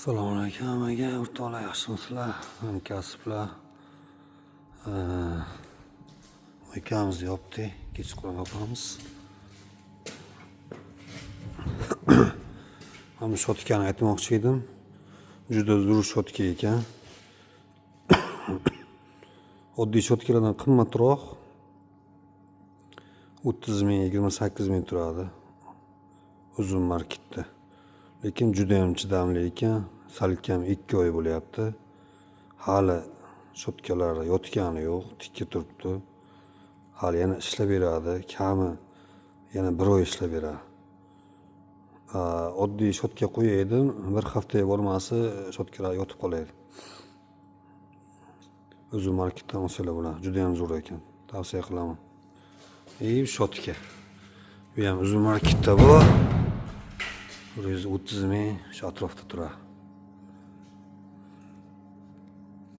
Assalomu alaykum hammaga, o'rtoqlar, yaxshimisizlar? Hamkasblar. Uyamizni yopdik, kechqurun yopamiz. Mana shotkani aytmoqchi edim. Juda zo'r shotka ekan. Oddiy shotkalardan qimmatroq. 30 ming, 28 ming turadi. Uzun marketda. Lekin juda ham chidamli ekan. Salkam 2 oy bo'lyapti. Hali shotkalari yotgani yo'q, tikka turibdi. Hali yana ishlab beradi. Kami yana 1 oy ishlab beradi. Oddiy shotka qo'yaydim, bir haftaga bormasi shotkalar yotib qoladi. Uzun marketdan olsalar bo'ladi. Juda ham zo'r ekan. Tavsiya qilaman. Shotka. Bu ham uzun marketda bu. 130 ming shu atrofda turadi.